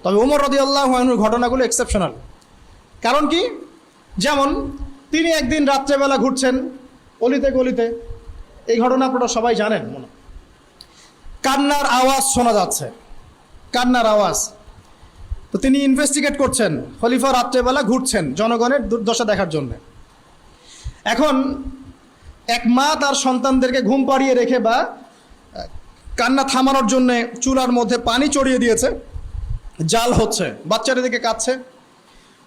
তবে ওমর রাদিয়াল্লাহু আনহুর ঘটনাগুলো এক্সেপশনাল। কারণ কি? যেমন তিনি একদিন রাত্রেবেলা ঘুরছেন অলিতে গলিতে, এই ঘটনা আপনারা সবাই জানেন মনে, কান্নার আওয়াজ শোনা যাচ্ছে, কান্নার আওয়াজ। তো তিনি ইনভেস্টিগেট করছেন, খলিফা রাত্রেবেলা ঘুরছেন জনগণের দুর্দশা দেখার জন্য। এখন এক মা তার সন্তানদেরকে ঘুম পাড়িয়ে রেখে বা কান্না থামানোর জন্য চুলার মধ্যে পানি চড়িয়ে দিয়েছে, জাল হচ্ছে, বাচ্চারা দিকে কাঁদছে।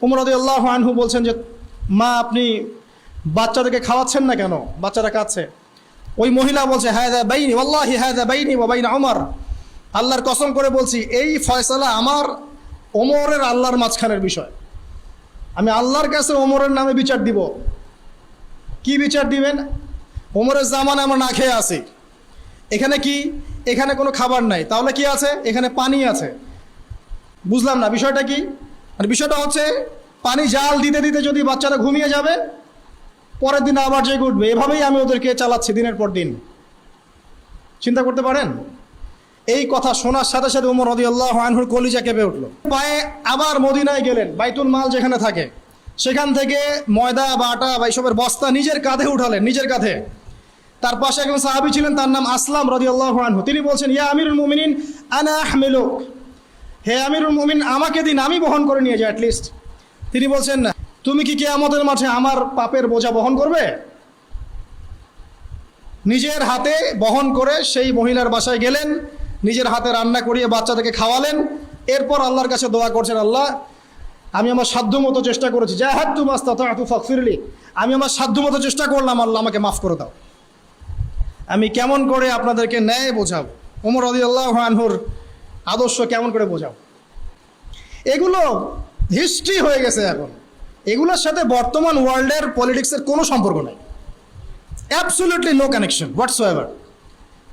ওমর রাদিয়াল্লাহু আনহু বলছেন যে মা আপনি বাচ্চাদেরকে খাওয়াচ্ছেন না কেন, বাচ্চারা কাঁদছে। ওই মহিলা বলছে হাযা বাইনি ওয়াল্লাহি হাযা বাইনি ওয়া বাইনা ওমর, আল্লাহর কসম করে বলছি এই ফয়সালা আমার ওমরের আল্লাহর মাঝখানের বিষয়, আমি আল্লাহর কাছে ওমরের নামে বিচার দিব। কি বিচার দিবেন? ওমরের জামানে আমরা না খেয়ে আছি, এখানে কি, এখানে কোনো খাবার নাই, তাহলে কি আছে? এখানে পানি আছে। বুঝলাম না বিষয়টা কি। মানে বিষয়টা হচ্ছে পানি জাল দিতে দিতে যদি বাচ্চারা ঘুমিয়ে যাবে, পরের দিন আবার জেগে উঠবে, এভাবেই আমি ওদেরকে চালাচ্ছি দিনের পর দিন। চিন্তা করতে পারেন? এই কথা শোনার সাথে সাথে ওমর রাদিয়াল্লাহু আনহুর কলিজা কেঁপে উঠল। পায়ে আবার মদিনায় গেলেন, বাইতুল মাল যেখানে থাকে সেখান থেকে ময়দা বা আটা বা এইসবের বস্তা নিজের কাঁধে উঠালেন, নিজের কাঁধে। তার পাশে একজন সাহাবী ছিলেন, তার নাম আসলাম রাদিয়াল্লাহু আনহু। তিনি বলছেন ইয়া আমিরুল মুমিনিন আনা আহমিলুক, হে আমিরুল মুমিন আমাকে দিন, আমি বহন করে নিয়ে যাই অ্যাটলিস্ট। তিনি বলছেন না, তুমি কি কিয়ামতের মাঠে আমার পাপের বোঝা বহন করবে? নিজের হাতে বহন করে সেই মহিলার বাসায় গেলেন, নিজের হাতে রান্না করিয়ে বাচ্চাদেরকে খাওয়ালেন। এরপর আল্লাহর কাছে দোয়া করছেন, আল্লাহ আমি আমার সাধ্যমতো চেষ্টা করেছি, জাহাদতু মাস্তাতাতু ফাগফিরলি, আমি আমার সাধ্যমতো চেষ্টা করলাম, আল্লাহ আমাকে মাফ করে দাও। আমি কেমন করে আপনাদেরকে ন্যায় বোঝাবো, ওমর রাদিয়াল্লাহু আনহুর আদর্শ কেমন করে বোঝাবো? এগুলো হিস্ট্রি হয়ে গেছে এখন, এগুলোর সাথে বর্তমান ওয়ার্ল্ডের পলিটিক্সের কোনো সম্পর্ক নেই, অ্যাবসলিউটলি নো কানেকশন হোয়াটসোএভার।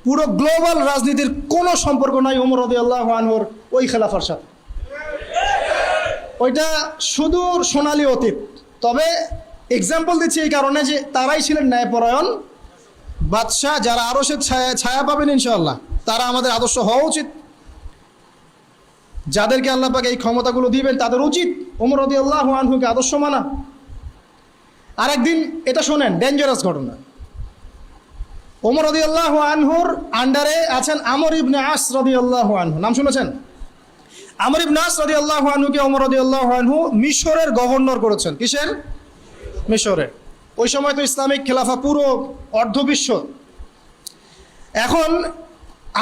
পুরো গ্লোবাল রাজনীতির কোনো সম্পর্ক নাই ওমর রাদিয়াল্লাহু আনহুর ওই খেলাফার সাথে। ওইটা সুদূর সোনালী অতীত। তবে এক্সাম্পল দিচ্ছি এই কারণে যে তারাই ছিলেন ন্যায়পরায়ণ বাদশাহ, যারা আরো সে ছায়া পাবেন ইনশাআল্লাহ, তারা আমাদের আদর্শ হওয়া উচিত। যাদেরকে আল্লাহ পাক এই ক্ষমতাগুলো দিবেন তাদের উচিত ওমর রাদিয়াল্লাহু আনহুকে আদর্শ মানা। আরেকদিন এটা শোনেন, ডেঞ্জারাস ঘটনা। ওমর রাদিয়াল্লাহু আনহুর আন্ডারে আছেন আমর ইবনে আস রাদিয়াল্লাহু আনহু, নাম শুনেছেন? আমর ইবনে আস রাদিয়াল্লাহু আনহুকে ওমর রাদিয়াল্লাহু আনহু মিশরের গভর্নর করেছেন। কিসের? মিশরের। ওই সময় তো ইসলামিক খেলাফা পুরো অর্ধবিশ্ব। এখন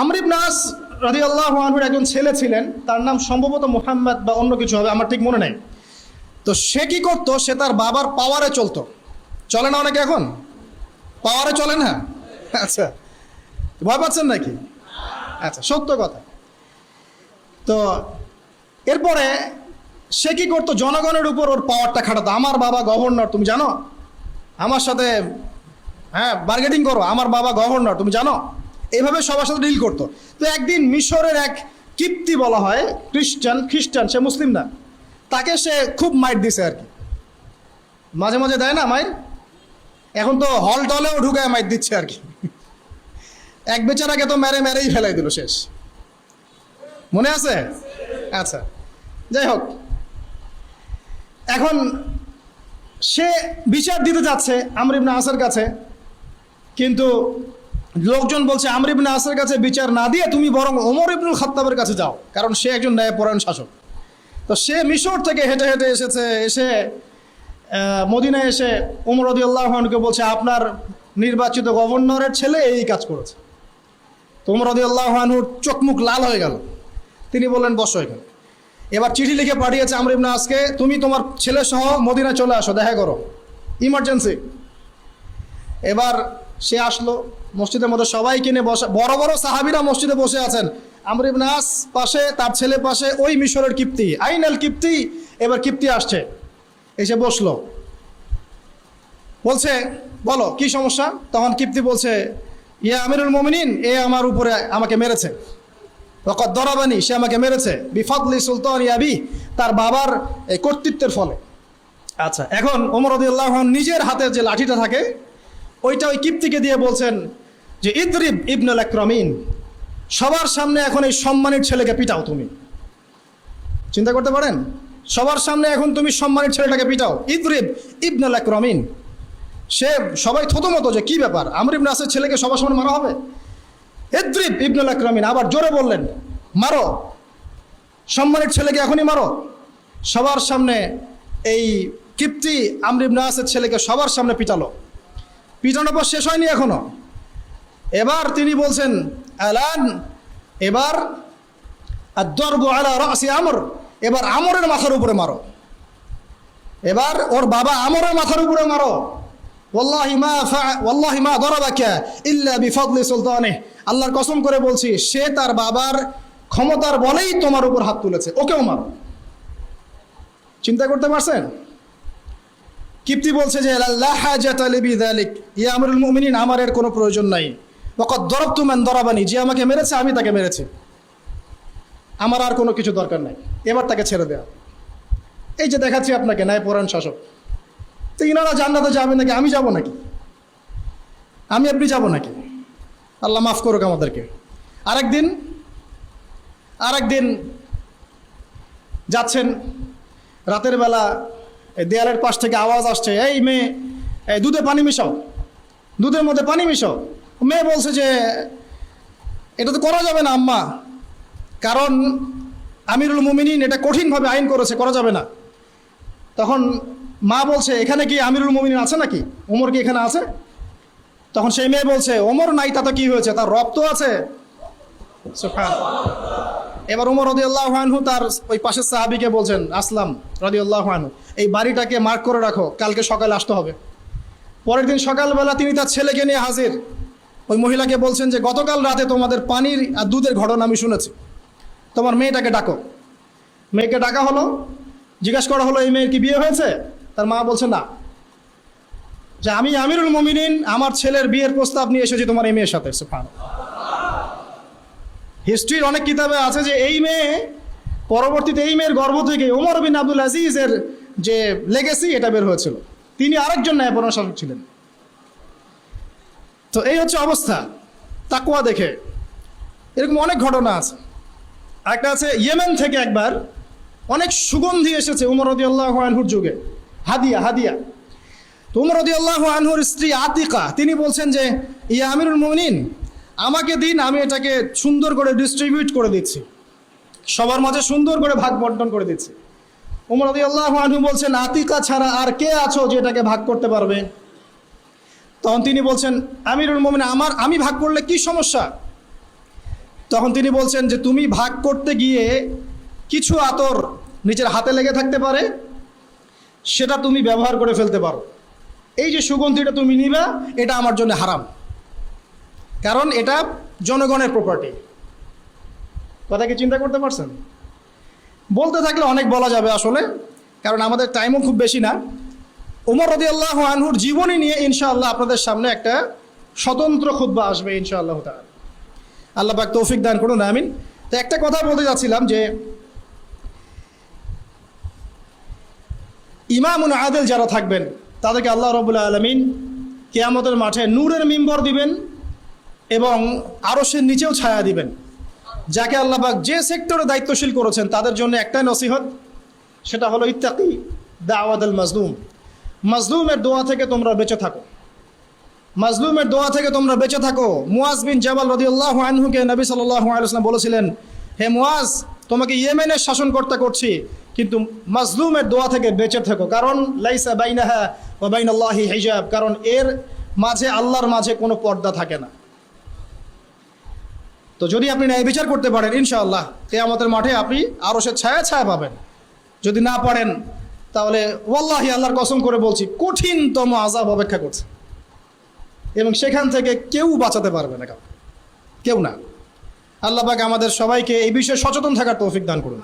আমর ইবনে আস রাদিয়াল্লাহু আনহুর একজন ছেলে ছিলেন, তার নাম সম্ভবত মুহাম্মদ বা অন্য কিছু হবে, আমার ঠিক মনে নেই। তো সে কি করতো, সে তার বাবার পাওয়ারে চলতো। চলে না অনেকে এখন? পাওয়ারে চলে না? আচ্ছা, ভয় পাচ্ছেন নাকি? আচ্ছা, সত্য কথা। তো এরপরে সে কি করতো, জনগণের উপর ওর পাওয়ারটা খাটাতো। আমার বাবা গভর্নর, তুমি জানো? আমার সাথে বার্গেটিং করো, আমার বাবা গভর্নর, তুমি জানো? এইভাবে সবার সাথে ডিল করতো। তো একদিন মিশরের এক কিপ্তি বলা হয়, খ্রিস্টান, সে মুসলিম না, তাকে সে খুব মাইর দিছে আর কি। মাঝে মাঝে দেয় না মাইর, এখন তো হল টলেও ঢুকায় মাইর দিচ্ছে আর কি। এক বেচারাকে তো মেরেই ফেলাই দিল, শেষ। মনে আছে? আচ্ছা, যাই হোক, এখন সে বিচার দিতে যাচ্ছে আমর ইবনে আসের কাছে, কিন্তু লোকজন বলছে আমর ইবনে আসের কাছে বিচার না দিয়ে তুমি বরং ওমর ইবনুল খাত্তাবের কাছে যাও, কারণ সে একজন ন্যায়পরায়ণ শাসক। তো সে মিশর থেকে হেঁটে হেঁটে এসে মদিনায় এসে ওমর রাদিয়াল্লাহু আনহুকে বলছে আপনার নির্বাচিত গভর্নরের ছেলে এই কাজ করেছে। তো ওমর রাদিয়াল্লাহু আনহুর চোখ মুখ লাল হয়ে গেল। তিনি বললেন বসো এখানে। এবার চিঠি লিখে পাঠিয়েছে আমর ইবনে আসকে, তুমি তোমার ছেলে সহ মদিনায় চলে আসো, দেখা করো, ইমার্জেন্সি। এবার সে আসলো, মসজিদের মধ্যে সবাই কিনে বসে, বড় বড় সাহাবীরা মসজিদে বসে আছেন, আমর ইবনে আস পাশে, তার ছেলে পাশে, ওই মিশরের কিপ্তি আইনাল কিপ্তি। এবার কিপ্তি আসছে, এসে বসলো, বলছে বলো কি সমস্যা? তখন কিপ্তি বলছে ইয়া আমিরুল মুমিনিন, এ আমার উপরে আমাকে মেরেছে, ওয়াকাদ দরাবানি, সে আমাকে মেরেছে, বিফাদলি সুলতানি আবি, তার বাবার এই কর্তৃত্বের ফলে। আচ্ছা, এখন ওমর রাদিয়াল্লাহু আনহু নিজের হাতে যে লাঠিটা থাকে ওইটা ওই কিপ্তিকে দিয়ে বলছেন যে ইদরিব ইবনুল আকরামিন, সবার সামনে এখন এই সম্মানিত ছেলেকে পিটাও তুমি। চিন্তা করতে পারেন? সবার সামনে এখন তুমি সম্মানের ছেলেটাকে পিটাও, ইদরিব ইবনুল আকরামিন। সে সবাই থতমত যে কি ব্যাপার, আমর ইবনে আসের ছেলেকে সবার সামনে মারা হবে? ইদরিব ইবনুল আকরামিন, আবার জোরে বললেন মারো, সম্মানের ছেলেকে এখনই মারো। সবার সামনে এই কিপ্তি আমর ইবনে আসের ছেলেকে সবার সামনে পিটালো। পিটানোর পর শেষ হয়নি এখনো। এবার তিনি বলছেন আলান, এবার আদ-দরবু আলা রাসি আমর, এবার আমরের মাথার উপরে মারো। এবার ওর বাবা আমরের মাথার উপরে মারো। ওয়াল্লাহি মা দরাবাকা ইল্লা বিফাদলি সুলতানিহি, আল্লাহর কসম করে বলছি সে তার বাবার ক্ষমতার বলেই তোমার উপর হাত তুলেছে, ওকেও মারো। চিন্তা করতে পারছেন? কিপ্তি বলছে যে লা হাজাতা লি বিযালিক ইয়া আমরুল মুমিনিন, আমার এর কোনো প্রয়োজন নাই। ওয়াকাদ দরাবতু মান দরাবানি, যে আমাকে মেরেছে আমি তাকে মেরেছি, আমার আর কোনো কিছু দরকার নাই, এবার তাকে ছেড়ে দেয়া। এই যে দেখাচ্ছি আপনাকে ন্যায়পরায়ণ শাসক। তো ইনারা জান্নাতে যাবে নাকি আমি যাব নাকি? আমি আপনি যাব নাকি? আল্লাহ মাফ করুক আমাদেরকে। আরেকদিন যাচ্ছেন, রাতের বেলা দেয়ালের পাশ থেকে আওয়াজ আসছে, এই মেয়ে দুধে পানি মিশাও, দুধের মধ্যে পানি মিশাও। মেয়ে বলছে যে এটা তো করা যাবে না আম্মা, কারণ আমিরুল মুমিনিন এটা কঠিনভাবে আইন করেছে, করা যাবে না। তখন মা বলছে এখানে কি আমিরুল মুমিনিন আছে নাকি, ওমর কি এখানে আছে? তখন সেই মেয়ে বলছে ওমর নাই তাতে কি হয়েছে, তার রব তো আছে। এবার ওমর রাদিয়াল্লাহু আনহু তার ওই পাশের সাহাবীকে বলছেন আসলাম রাদিয়াল্লাহু আনহু, এই বাড়িটাকে মার্ক করে রাখো, কালকে সকালে আসতে হবে। পরের দিন সকালবেলা তিনি তার ছেলেকে নিয়ে হাজির। ওই মহিলাকে বলছেন যে গতকাল রাতে তোমাদের পানির আর দুধের ঘটনা আমি শুনেছি, তোমার মেয়েটাকে ডাকো। মেয়েকে ডাকা হলো, জিজ্ঞাসা করা হলো এই মেয়ের কি বিয়ে হয়েছে? তার মা বলছে না, যে আমি আমিরুল মুমিনিন আমার ছেলের বিয়ের প্রস্তাব নিয়ে এসেছি তোমার এই মেয়ের সাথে। সুবহানাল্লাহ। হিস্ট্রির অনেক কিতাবে আছে যে এই মেয়ে পরবর্তীতে এই মেয়ের গর্ভ থেকে ওমর বিন আব্দুল আজিজের যে লেগেসি এটা বের হয়েছিল, তিনি আরেকজন ন্যায়পরায়ণ শাসক ছিলেন। তো এই হচ্ছে অবস্থা তাকওয়া দেখে। এরকম অনেক ঘটনা আছে। একটা আছে ইয়েমেন থেকে একবার অনেক সুগন্ধি এসেছে উমর রাদিয়াল্লাহু আনহুর যুগে, হাদিয়া। তো উমর রাদিয়াল্লাহু আনহুর স্ত্রী আতিকা তিনি বলছেন যে ইয়া আমিরুল মুমিনিন আমাকে দিন, আমি এটাকে সুন্দর করে ডিস্ট্রিবিউট করে দিচ্ছি, সবার মাঝে সুন্দর করে ভাগ বন্টন করে দিচ্ছি। উমর রাদিয়াল্লাহু আনহু বলছেন আতিকা ছাড়া আর কে আছো যে এটাকে ভাগ করতে পারবে? তখন তিনি বলছেন আমিরুল মুমিনিন আমি ভাগ করলে কি সমস্যা? তখন তিনি বলছেন যে তুমি ভাগ করতে গিয়ে কিছু আতর নিজের হাতে লেগে থাকতে পারে, সেটা তুমি ব্যবহার করে ফেলতে পারো। এই যে সুগন্ধিটা তুমি নিবা এটা আমার জন্য হারাম, কারণ এটা জনগণের প্রপার্টি। কথা কি চিন্তা করতে পারছেন? বলতে থাকলে অনেক বলা যাবে আসলে, কারণ আমাদের টাইমও খুব বেশি না। ওমর রাদিয়াল্লাহু আনহুর জীবনী নিয়ে ইনশাআল্লাহ আপনাদের সামনে একটা স্বতন্ত্র খুতবা আসবে ইনশাআল্লাহ তাআলা। আল্লাহ পাক তৌফিক দান করুন, আমিন। তো একটা কথা বলতে যাচ্ছিলাম যে ইমামুন আদিল যারা থাকবেন তাদেরকে আল্লাহ রাব্বুল আলামিন কিয়ামতের মাঠে নূরের মিম্বর দিবেন এবং আরশের নিচেও ছায়া দিবেন। যাকে আল্লাহ পাক যে সেক্টরে দায়িত্বশীল করেছেন তাদের জন্য একটাই নসিহত, সেটা হলো ইত্তাকি দাওয়াতুল মাজলুম। মাজলুমের দোয়া থেকে তোমরা বেঁচে থাকো, মাজলুমের দোয়া থেকে তোমরা বেঁচে থাকো। মুয়াজ বিন জাবাল রাদিয়াল্লাহু আনহুকে নবী সাল্লাল্লাহু আলাইহি ওয়াসাল্লাম বলেছিলেন, হে মুয়াজ তোমাকে ইয়েমেনের শাসনকর্তা করছি, কিন্তু মাজলুমের দোয়া থেকে বেঁচে থাকো, কারণ লাইসা বাইনাহা ওয়া বাইনাল্লাহি হিজাব, কারণ এর মাঝে আল্লাহর মাঝে কোনো পর্দা থাকে না। তো যদি আপনি ন্যায় বিচার করতে পারেন ইনশাআল্লাহ কিয়ামতের মাঠে আপনি আরশের ছায়া পাবেন। যদি না পারেন তাহলে ওয়াল্লাহি আল্লাহর কসম করে বলছি কঠিনতম আযাব অপেক্ষা করছে, এবং সেখান থেকে কেউ বাঁচাতে পারবে না, কেউ না। আল্লাহ পাক আমাদের সবাইকে এই বিষয়ে সচেতন থাকার তৌফিক দান করুন।